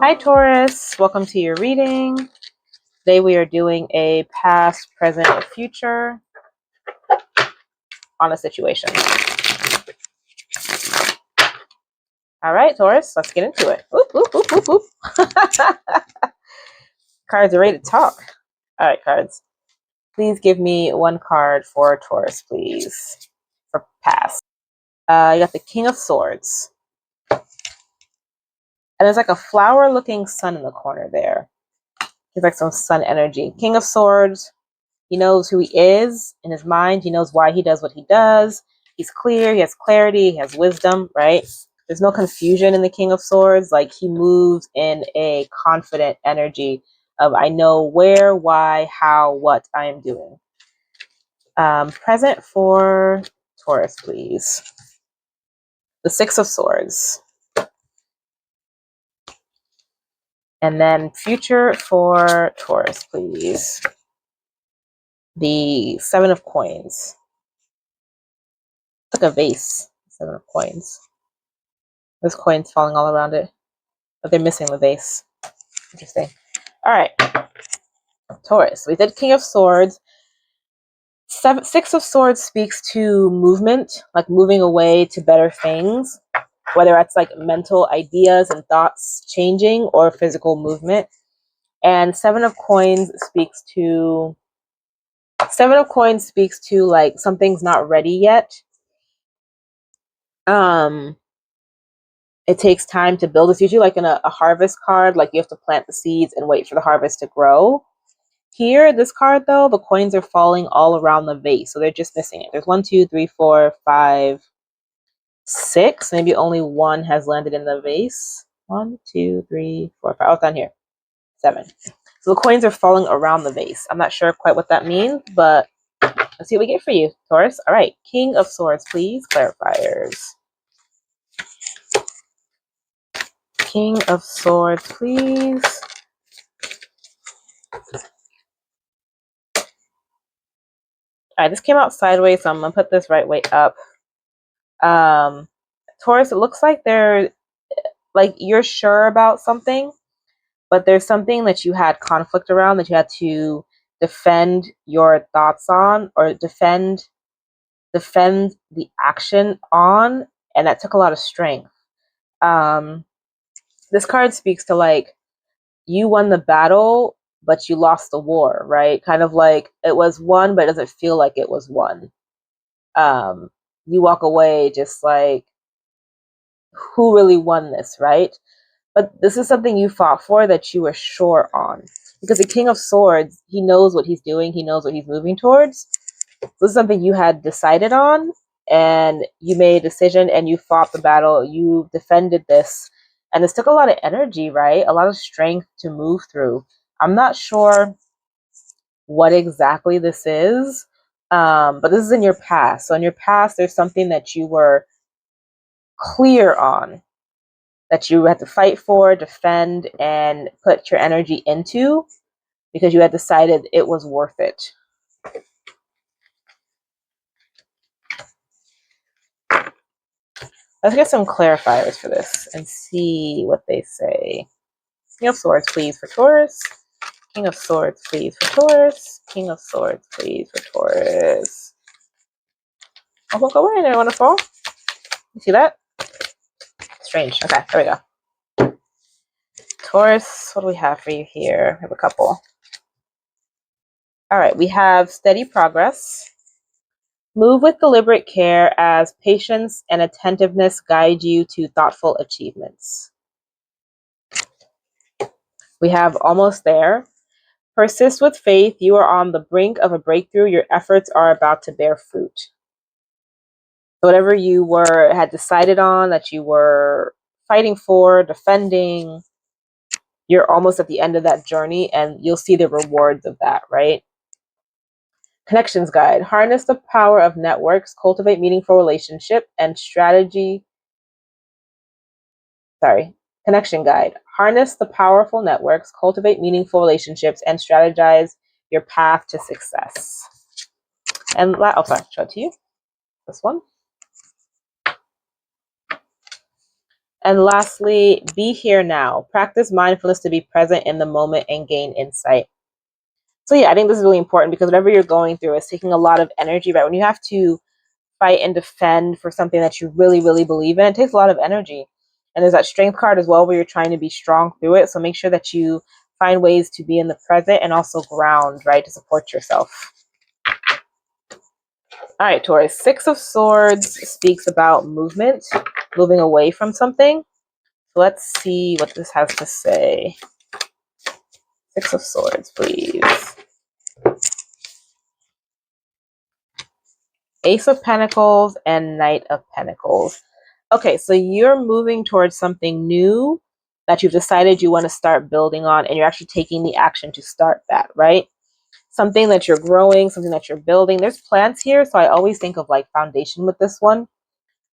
Hi Taurus, welcome to your reading. Today we are doing a past, present, or future on a situation. All right, Taurus, let's get into it. Whoop, whoop, whoop, whoop, whoop. Cards are ready to talk. All right, cards. Please give me one card for Taurus, please, for past. You got the King of Swords. And there's like a flower-looking sun in the corner there. There's like some sun energy. King of Swords. He knows who he is in his mind. He knows why he does what he does. He's clear. He has clarity. He has wisdom, right? There's no confusion in the King of Swords. Like, he moves in a confident energy of, I know where, why, how, what I am doing. Present for Taurus, please. The Six of Swords. And then future for Taurus, please. The Seven of Coins. It's like a vase. Seven of Coins. There's coins falling all around it, but they're missing the vase. Interesting. All right. Taurus. We did King of Swords. Six of Swords speaks to movement, like moving away to better things, whether that's like mental ideas and thoughts changing or physical movement. And Seven of Coins speaks to like something's not ready yet. It takes time to build. It's usually like in a harvest card, like you have to plant the seeds and wait for the harvest to grow. Here, this card though, the coins are falling all around the vase, so they're just missing it. There's 1, 2, 3, 4, 5, 6. Maybe only one has landed in the vase. 1, 2, 3, 4, 5. Oh, it's down here. 7. So the coins are falling around the vase. I'm not sure quite what that means, but let's see what we get for you, Taurus. All right, King of Swords, please. Clarifiers. King of Swords, please. All right, this came out sideways, so I'm going to put this right way up. Taurus, it looks like you're sure about something, but there's something that you had conflict around that you had to defend your thoughts on, or defend the action on, and that took a lot of strength. This card speaks to like, you won the battle, but you lost the war, right? Kind of like it was won, but it doesn't feel like it was won. You walk away just like, who really won this, right? But this is something you fought for that you were sure on. Because the King of Swords, he knows what he's doing. He knows what he's moving towards. This is something you had decided on, and you made a decision, and you fought the battle. You defended this. And this took a lot of energy, right? A lot of strength to move through. I'm not sure what exactly this is, but this is in your past. So in your past, there's something that you were clear on, that you had to fight for, defend, and put your energy into because you had decided it was worth it. Let's get some clarifiers for this and see what they say. King of Swords, please, for Taurus. King of Swords, please, for Taurus. King of Swords, please, for Taurus. Oh, don't go away there, wonderful. You see that? Strange. Okay, there we go. Taurus, what do we have for you here? We have a couple. All right, we have steady progress. Move with deliberate care as patience and attentiveness guide you to thoughtful achievements. We have almost there. Persist with faith. You are on the brink of a breakthrough. Your efforts are about to bear fruit. Whatever you had decided on, that you were fighting for, defending, you're almost at the end of that journey, and you'll see the rewards of that, right? Connections guide. Harness the power of networks, cultivate meaningful relationship and strategy. Connection guide. Harness the powerful networks, cultivate meaningful relationships, and strategize your path to success. And show it to you. This one. And lastly, be here now. Practice mindfulness to be present in the moment and gain insight. So yeah, I think this is really important because whatever you're going through is taking a lot of energy, right? When you have to fight and defend for something that you really, really believe in, it takes a lot of energy. And there's that strength card as well where you're trying to be strong through it. So make sure that you find ways to be in the present and also ground, right, to support yourself. All right, Taurus. Six of Swords speaks about movement, moving away from something. So let's see what this has to say. Six of Swords, please. Ace of Pentacles and Knight of Pentacles. Okay, so you're moving towards something new that you've decided you want to start building on, and you're actually taking the action to start that, right? Something that you're growing, something that you're building. There's plants here, so I always think of like foundation with this one.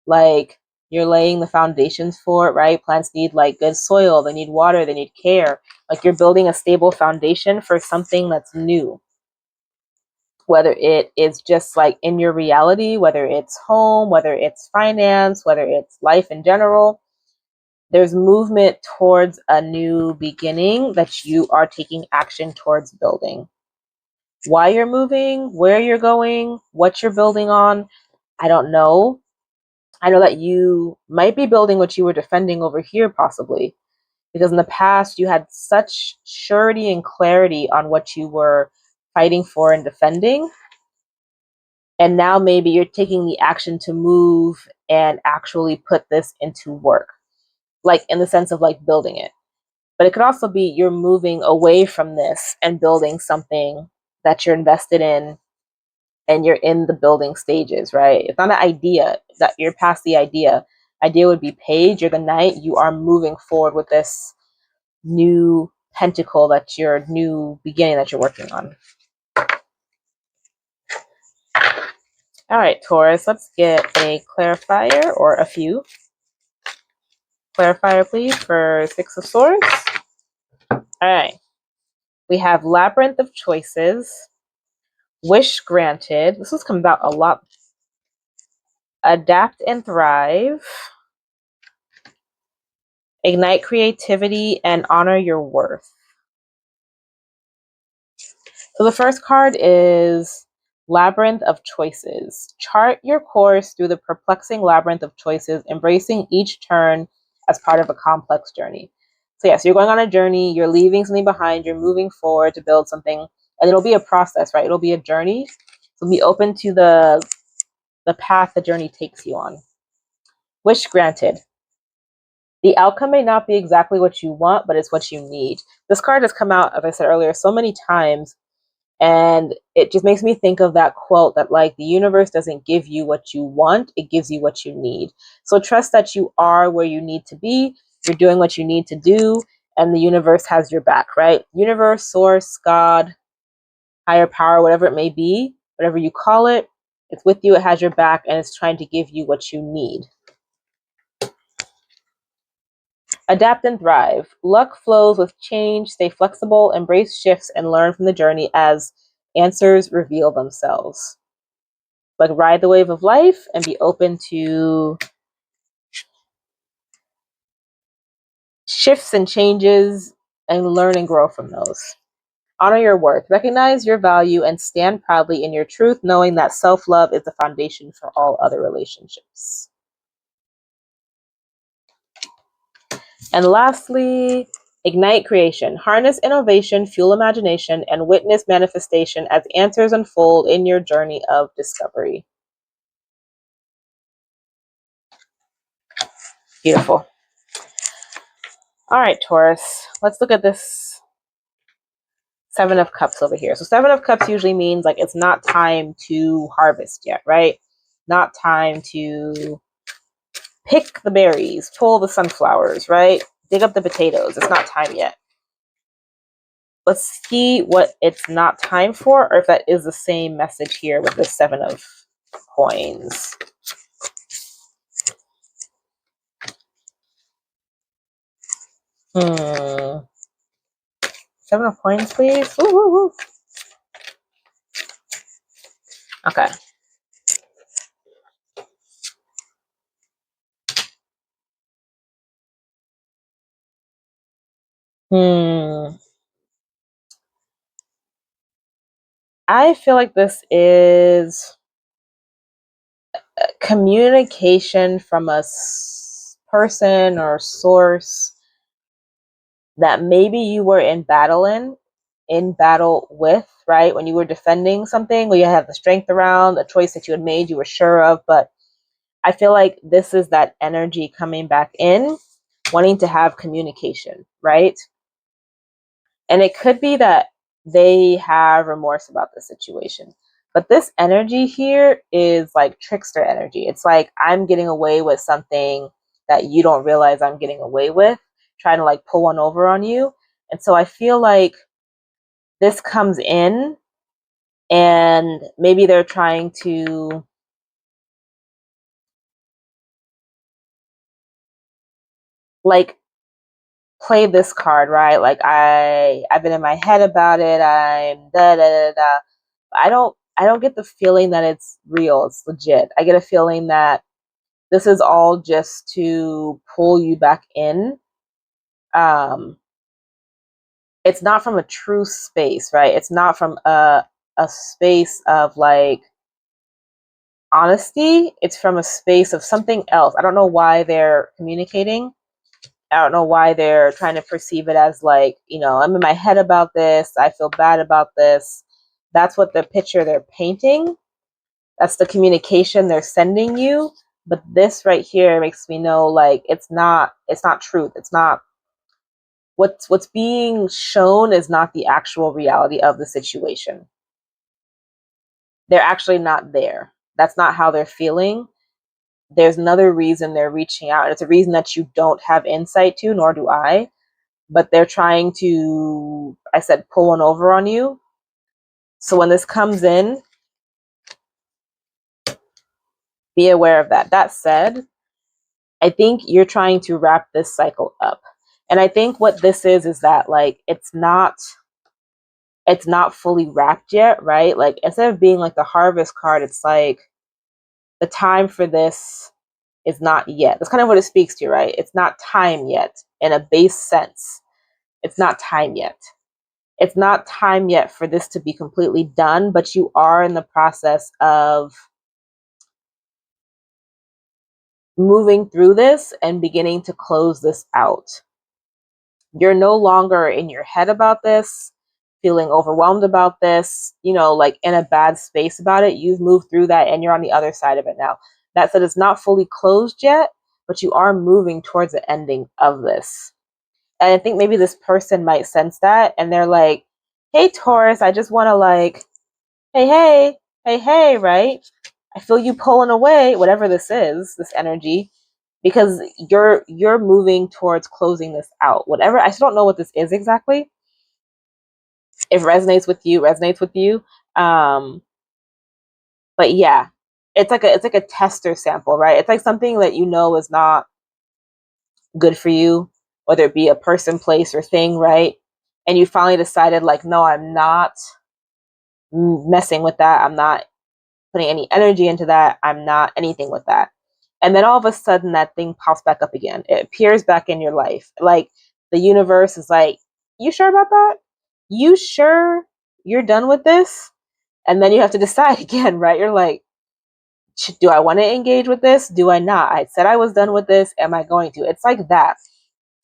Like you're laying the foundations for it, right? Plants need like good soil, they need water, they need care. Like you're building a stable foundation for something that's new. Whether it is just like in your reality, whether it's home, whether it's finance, whether it's life in general, there's movement towards a new beginning that you are taking action towards building. Why you're moving, where you're going, what you're building on, I don't know. I know that you might be building what you were defending over here, possibly, because in the past you had such surety and clarity on what you were fighting for and defending. And now maybe you're taking the action to move and actually put this into work, like in the sense of like building it. But it could also be you're moving away from this and building something that you're invested in and you're in the building stages, right? It's not an idea that you're past the idea. Idea would be page, you're the knight, you are moving forward with this new pentacle that's your new beginning that you're working on. All right, Taurus, let's get a clarifier or a few. Clarifier, please, for Six of Swords. All right. We have Labyrinth of Choices, Wish Granted. This was comes out a lot. Adapt and Thrive, Ignite Creativity, and Honor Your Worth. So the first card is Labyrinth of Choices. Chart your course through the perplexing labyrinth of choices, embracing each turn as part of a complex journey. So yes, you're going on a journey, you're leaving something behind, you're moving forward to build something, and it'll be a process, right? It'll be a journey. So be open to the path the journey takes you on. Wish granted. The outcome may not be exactly what you want, but it's what you need. This card has come out, as I said earlier, so many times. And it just makes me think of that quote that like the universe doesn't give you what you want, it gives you what you need. So trust that you are where you need to be, you're doing what you need to do, and the universe has your back, right? Universe, source, God, higher power, whatever it may be, whatever you call it, it's with you, it has your back, and it's trying to give you what you need. Adapt and thrive. Luck flows with change. Stay flexible, embrace shifts, and learn from the journey as answers reveal themselves. Like ride the wave of life and be open to shifts and changes and learn and grow from those. Honor your worth. Recognize your value and stand proudly in your truth, knowing that self-love is the foundation for all other relationships. And lastly, ignite creation. Harness innovation, fuel imagination, and witness manifestation as answers unfold in your journey of discovery. Beautiful. All right, Taurus, let's look at this Seven of Cups over here. So Seven of Cups usually means like it's not time to harvest yet, right? Not time to pick the berries, pull the sunflowers, right? Dig up the potatoes. It's not time yet. Let's see what it's not time for, or if that is the same message here with the Seven of Coins. Seven of Coins, please. Woo, woo, woo. Okay. I feel like this is communication from a person or source that maybe you were in battle with, right? When you were defending something, where you have the strength around a choice that you had made, you were sure of. But I feel like this is that energy coming back in, wanting to have communication, right? And it could be that they have remorse about the situation. But this energy here is like trickster energy. It's like I'm getting away with something that you don't realize I'm getting away with, trying to like pull one over on you. And so I feel like this comes in and maybe they're trying to like play this card, right? Like I've been in my head about it. I'm da da da da. I don't get the feeling that it's real, it's legit. I get a feeling that this is all just to pull you back in. It's not from a true space, right? It's not from a space of like honesty. It's from a space of something else. I don't know why they're communicating. I don't know why they're trying to perceive it as like, I'm in my head about this. I feel bad about this. That's what the picture they're painting. That's the communication they're sending you. But this right here makes me know like it's not truth. It's not what's being shown is not the actual reality of the situation. They're actually not there. That's not how they're feeling. There's another reason they're reaching out. And it's a reason that you don't have insight to, nor do I. But they're trying to, I said, pull one over on you. So when this comes in, be aware of that. That said, I think you're trying to wrap this cycle up. And I think what this is that like it's not fully wrapped yet, right? Like instead of being like the harvest card, it's like the time for this is not yet. That's kind of what it speaks to, right? It's not time yet in a base sense. It's not time yet. It's not time yet for this to be completely done, but you are in the process of moving through this and beginning to close this out. You're no longer in your head about this, feeling overwhelmed about this, like in a bad space about it. You've moved through that and you're on the other side of it now. That said, it's not fully closed yet, but you are moving towards the ending of this. And I think maybe this person might sense that and they're like, hey, Taurus, I just want to like, hey, right? I feel you pulling away, whatever this is, this energy, because you're moving towards closing this out. Whatever, I still don't know what this is exactly. If it resonates with you. But yeah, it's like a tester sample, right? It's like something that is not good for you, whether it be a person, place, or thing, right? And you finally decided, like, no, I'm not messing with that. I'm not putting any energy into that. I'm not anything with that. And then all of a sudden that thing pops back up again. It appears back in your life. Like the universe is like, you sure about that? You sure you're done with this? And then you have to decide again, right? You're like, do I want to engage with this? Do I not? I said I was done with this. Am I going to? It's like that.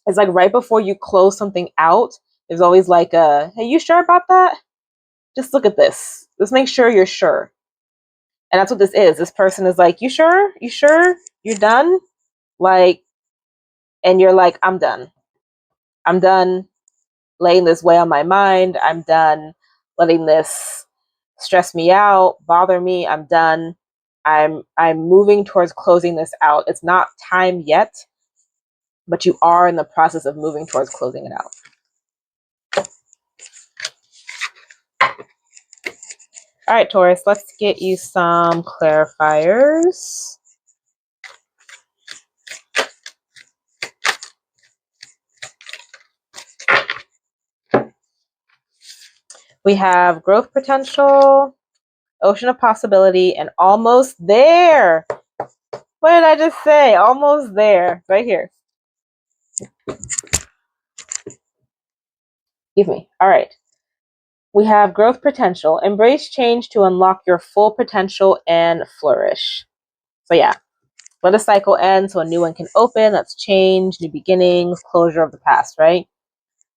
It's like right before you close something out, there's always like a, hey, you sure about that? Just look at this. Let's make sure you're sure. And that's what this is. This person is like, you sure? You sure? You're done? Like, and you're like, I'm done. I'm done laying this way on my mind. I'm done letting this stress me out, bother me. I'm done. I'm moving towards closing this out. It's not time yet, but you are in the process of moving towards closing it out. All right, Taurus, let's get you some clarifiers. We have growth potential, ocean of possibility, and almost there. What did I just say? Almost there. Right here. Give me. All right. We have growth potential. Embrace change to unlock your full potential and flourish. So yeah, let a cycle end so a new one can open. That's change, new beginnings, closure of the past, right?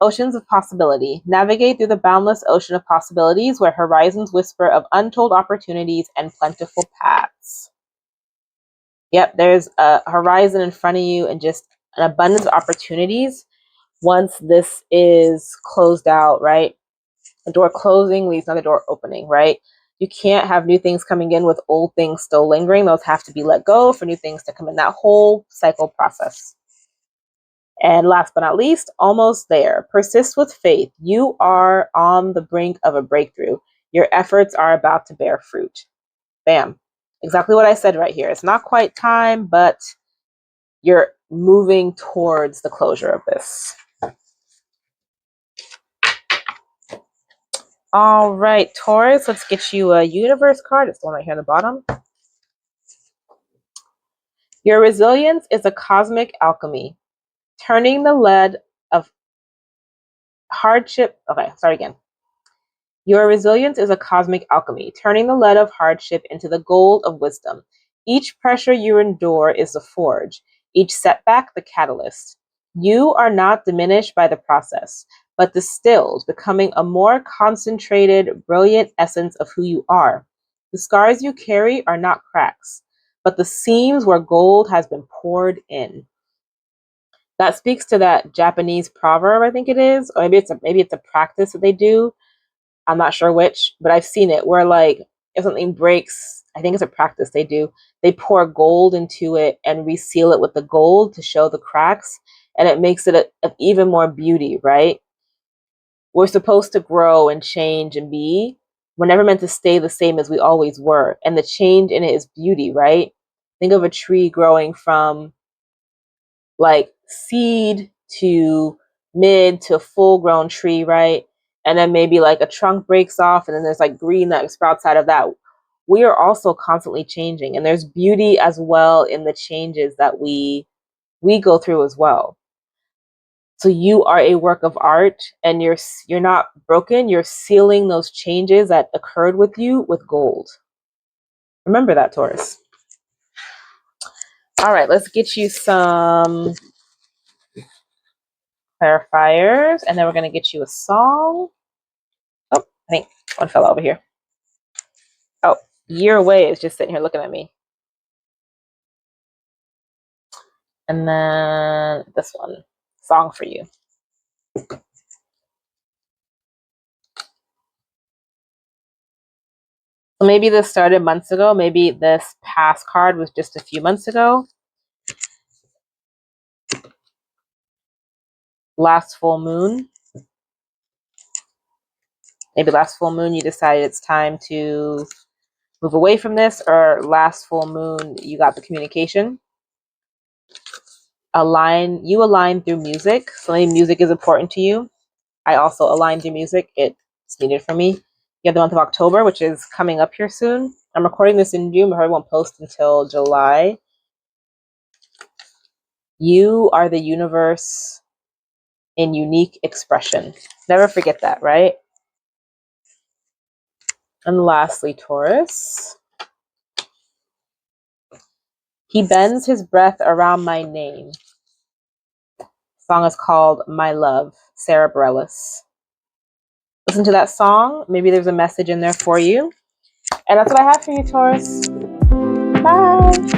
Oceans of possibility. Navigate through the boundless ocean of possibilities where horizons whisper of untold opportunities and plentiful paths. Yep, there's a horizon in front of you and just an abundance of opportunities once this is closed out, right? A door closing leaves another door opening, right? You can't have new things coming in with old things still lingering. Those have to be let go for new things to come in. That whole cycle process. And last but not least, almost there. Persist with faith. You are on the brink of a breakthrough. Your efforts are about to bear fruit. Bam. Exactly what I said right here. It's not quite time, but you're moving towards the closure of this. All right, Taurus, let's get you a universe card. It's the one right here on the bottom. Your resilience is a cosmic alchemy, turning the lead of hardship. Okay, start again. Your resilience is a cosmic alchemy, turning the lead of hardship into the gold of wisdom. Each pressure you endure is the forge, each setback the catalyst. You are not diminished by the process, but distilled, becoming a more concentrated, brilliant essence of who you are. The scars you carry are not cracks, but the seams where gold has been poured in. That speaks to that Japanese proverb, I think it is, or maybe it's a practice that they do. I'm not sure which, but I've seen it where like if something breaks, I think it's a practice they do. They pour gold into it and reseal it with the gold to show the cracks, and it makes it a even more beauty, right? We're supposed to grow and change and be. We're never meant to stay the same as we always were, and the change in it is beauty, right? Think of a tree growing from like seed to mid to full grown tree, right? And then maybe like a trunk breaks off and then there's like green that sprouts out of that. We are also constantly changing, and there's beauty as well in the changes that we go through as well. So you are a work of art, and you're not broken. You're sealing those changes that occurred with you with gold. Remember that, Taurus. All right, let's get you some clarifiers, and then we're going to get you a song. Oh, I think one fell over here. Oh, Year Away is just sitting here looking at me. And then this one, Song for You. So maybe this started months ago. Maybe this past card was just a few months ago. Last full moon. Maybe last full moon you decided it's time to move away from this, or last full moon you got the communication. You align through music. So maybe music is important to you. I also align through music. It's needed for me. You have the month of October, which is coming up here soon. I'm recording this in June, but I won't post until July. You are the universe in unique expression. Never forget that, right? And lastly, Taurus. He bends his breath around my name. The song is called My Love, Sara Bareilles. Listen to that song. Maybe there's a message in there for you. And that's what I have for you, Taurus. Bye.